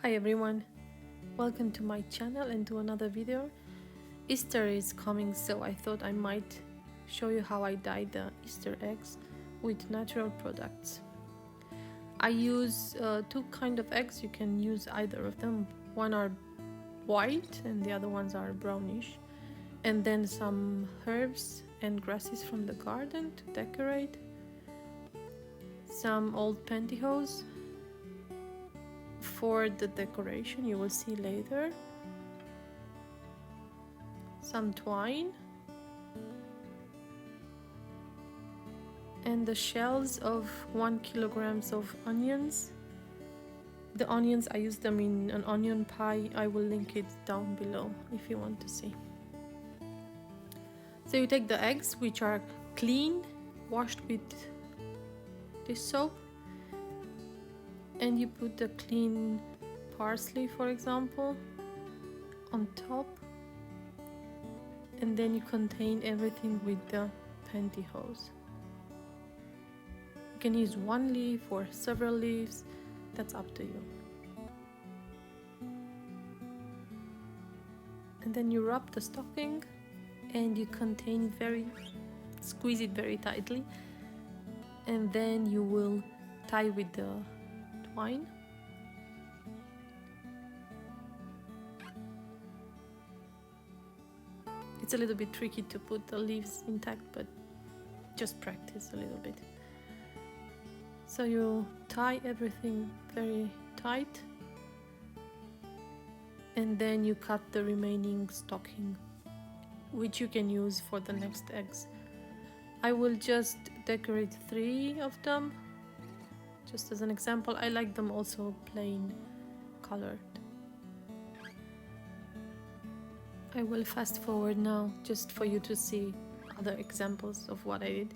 Hi everyone, welcome to my channel and to another video. Easter is coming, so I thought I might show you how I dye the Easter eggs with natural products. I use two kind of eggs. You can use either of them. One are white and the other ones are brownish. And then some herbs and grasses from the garden to decorate. Some old pantyhose for the decoration, you will see later. Some twine and the shells of 1 kilogram of onions. The onions, I use them in an onion pie. I will link it down below if you want to see. So you take the eggs, which are clean, washed with this soap, and you put the clean parsley, for example, on top, and then you contain everything with the pantyhose. You can use one leaf or several leaves, that's up to you. And then you wrap the stocking and you squeeze it very tightly, and then you will tie with the twine. It's a little bit tricky to put the leaves intact, but just practice a little bit. So you tie everything very tight, and then you cut the remaining stocking, which you can use for the next eggs. I will just decorate 3 of them, just as an example. I like them also plain colored. I will fast forward now just for you to see other examples of what I did.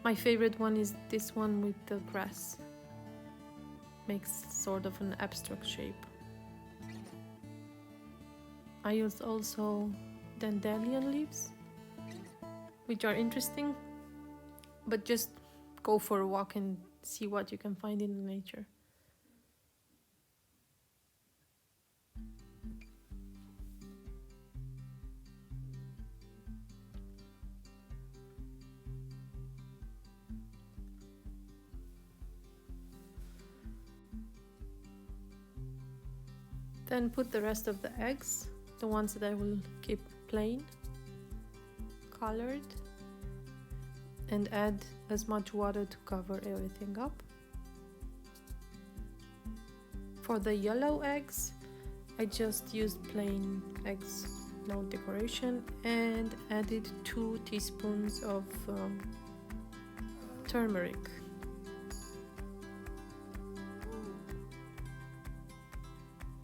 My favorite one is this one with the grass. Makes sort of an abstract shape. I used also dandelion leaves, which are interesting, but just go for a walk and see what you can find in nature. Then put the rest of the eggs, the ones that I will keep plain, colored, and add as much water to cover everything up. For the yellow eggs, I just used plain eggs, no decoration, and added 2 teaspoons of turmeric.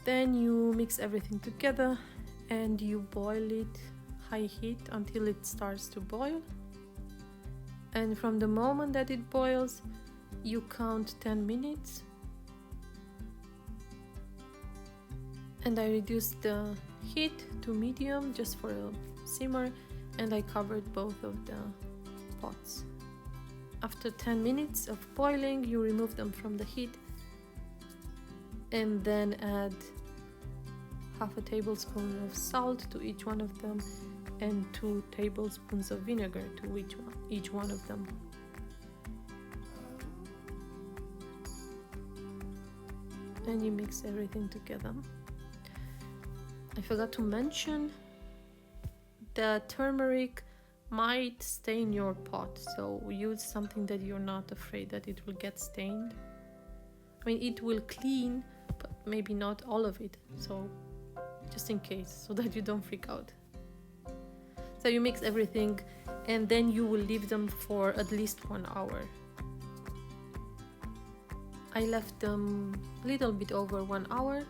Then you mix everything together and you boil it high heat until it starts to boil. And from the moment that it boils, you count 10 minutes. And I reduced the heat to medium just for a simmer, and I covered both of the pots. After 10 minutes of boiling, you remove them from the heat and then add half a tablespoon of salt to each one of them and 2 tablespoons of vinegar to each one of them. And you mix everything together. I forgot to mention the turmeric might stain your pot, so use something that you're not afraid that it will get stained. I mean, it will clean, but maybe not all of it, so just in case, so that you don't freak out. So you mix everything and then you will leave them for at least 1 hour. I left them a little bit over 1 hour.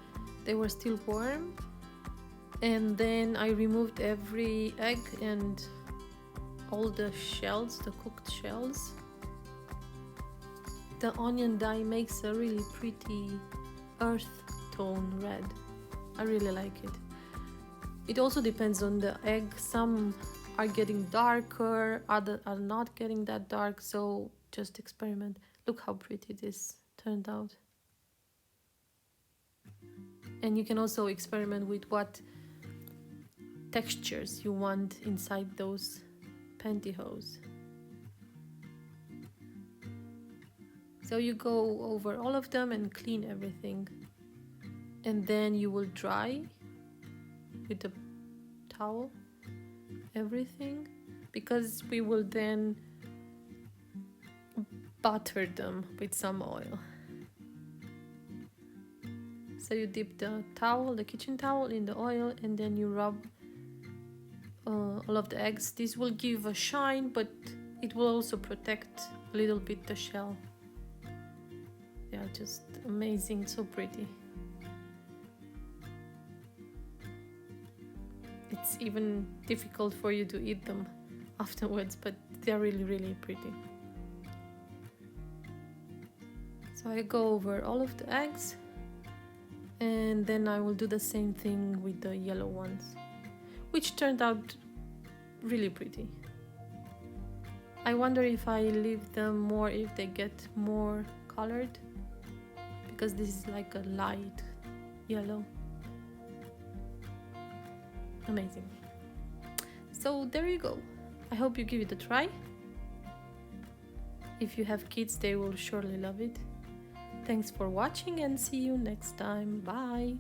They were still warm, and then I removed every egg and all the shells, the cooked shells. The onion dye makes a really pretty earth tone red. I really like it. It also depends on the egg. Some are getting darker, others are not getting that dark, so just experiment. Look how pretty this turned out. And you can also experiment with what textures you want inside those pantyhose. So you go over all of them and clean everything. And then you will dry with a towel everything, because we will then butter them with some oil. So you dip the towel, the kitchen towel, in the oil, and then you rub all of the eggs. This will give a shine, but it will also protect a little bit the shell. They are just amazing, so pretty. It's even difficult for you to eat them afterwards, but they're really, really pretty. So I go over all of the eggs, and then I will do the same thing with the yellow ones, which turned out really pretty. I wonder if I leave them more, if they get more colored, because this is like a light yellow. Amazing. So there you go. I hope you give it a try. If you have kids, they will surely love it. Thanks for watching and see you next time. Bye.